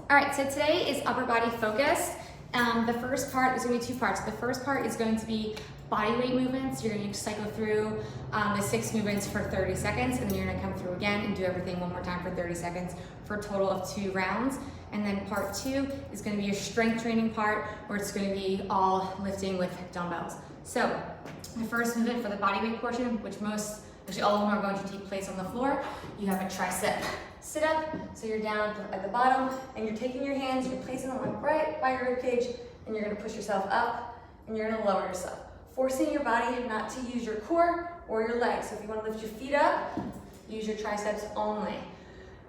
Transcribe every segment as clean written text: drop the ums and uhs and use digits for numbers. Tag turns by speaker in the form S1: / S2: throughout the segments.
S1: All right, so today is upper body focused. The first part is going to be two parts. The first part is going to be body weight movements. You're going to cycle through the 6 movements for 30 seconds, and then you're going to come through again and do everything one more time for 30 seconds for a total of 2 rounds. And then part 2 is going to be your strength training part, where it's going to be all lifting with dumbbells. So the first movement for the body weight portion, which actually all of them are going to take place on the floor, you have a tricep sit up. So you're down at the bottom and you're taking your hands, you're placing them like right by your rib cage, and you're gonna push yourself up and you're gonna lower yourself, forcing your body not to use your core or your legs. So if you wanna lift your feet up, use your triceps only.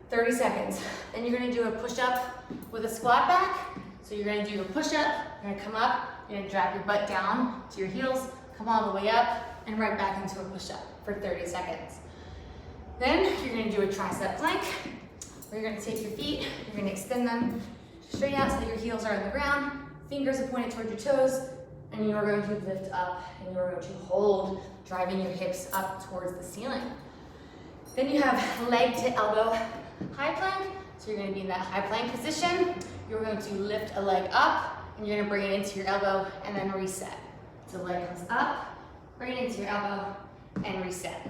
S1: 30 seconds. Then you're gonna do a push up with a squat back. So you're gonna do a push up, you're gonna come up, you're gonna drop your butt down to your heels, come all the way up, and right back into a push up for 30 seconds. Then you're gonna do a tricep plank, where you're gonna take your feet, you're gonna extend them straight out so that your heels are on the ground, fingers are pointed toward your toes, and you're going to lift up and you're going to hold, driving your hips up towards the ceiling. Then you have leg to elbow high plank. So you're gonna be in that high plank position. You're going to lift a leg up and you're gonna bring it into your elbow and then reset. So leg comes up, bring it into your elbow and reset.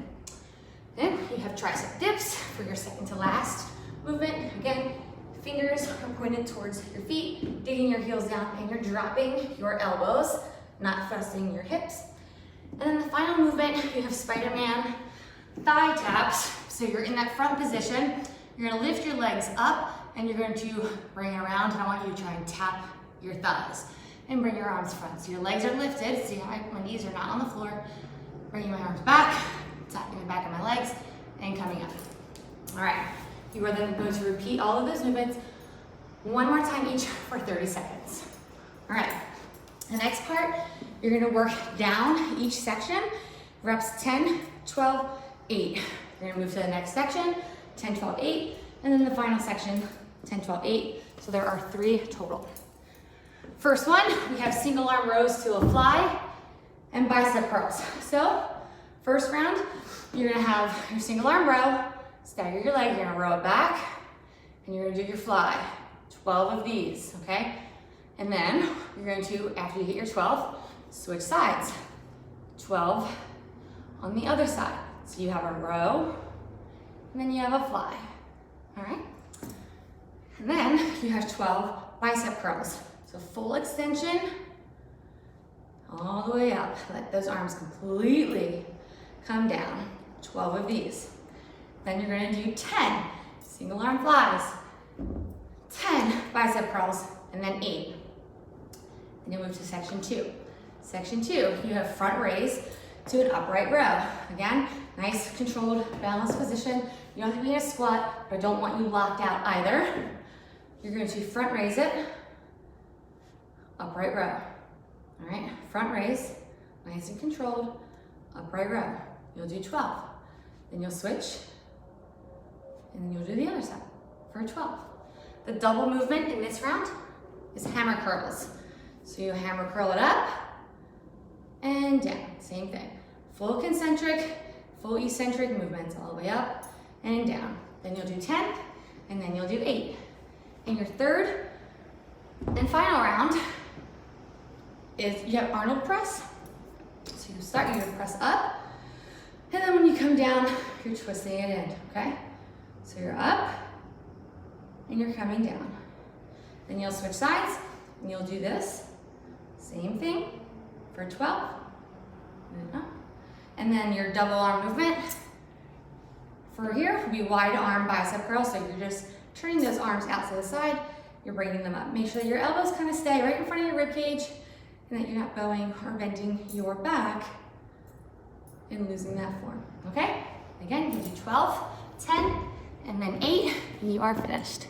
S1: Then you have tricep dips for your second to last movement. Again, fingers are pointed towards your feet, digging your heels down, and you're dropping your elbows, not thrusting your hips. And then the final movement, you have Spider-Man thigh taps. So you're in that front position. You're gonna lift your legs up and you're going to bring it around, and I want you to try and tap your thighs and bring your arms front. So your legs are lifted. See how my knees are not on the floor. Bringing my arms back, tapping the back of my legs, and coming up. All right, you are then going to repeat all of those movements one more time each for 30 seconds. All right, the next part, you're gonna work down each section, reps 10, 12, 8. You're gonna move to the next section, 10, 12, 8, and then the final section, 10, 12, 8. So there are 3 total. First one, we have single arm rows to a fly and bicep curls. So first round, you're gonna have your single arm row, stagger your leg, you're gonna row it back, and you're gonna do your fly. 12 of these, okay? And then you're going to, after you hit your 12, switch sides. 12 on the other side. So you have a row, and then you have a fly, all right? And then you have 12 bicep curls. So full extension, all the way up. Let those arms completely come down. 12 of these. Then you're gonna do 10 single arm flies, 10 bicep curls, and then 8. Then you move to section 2. Section 2, you have front raise to an upright row. Again, nice controlled balanced position. You don't have to be in a squat, but I don't want you locked out either. You're going to front raise it, upright row. All right, front raise, nice and controlled, upright row. You'll do 12. Then you'll switch, and then you'll do the other side for 12. The double movement in this round is hammer curls. So you hammer curl it up and down, same thing. Full concentric, full eccentric movements all the way up and down. Then you'll do 10, and then you'll do 8. And your third and final round is you have Arnold press. So you start, you're gonna press up, and then when you come down, you're twisting it in, okay? So you're up, and you're coming down. Then you'll switch sides, and you'll do this. Same thing for 12. And up. And then your double arm movement for here would be wide arm bicep curl. So you're just turning those arms out to the side, you're bringing them up. Make sure that your elbows kind of stay right in front of your rib cage, and that you're not bowing or bending your back and losing that form, okay? Again, you do 12, 10, and then 8, and you are finished.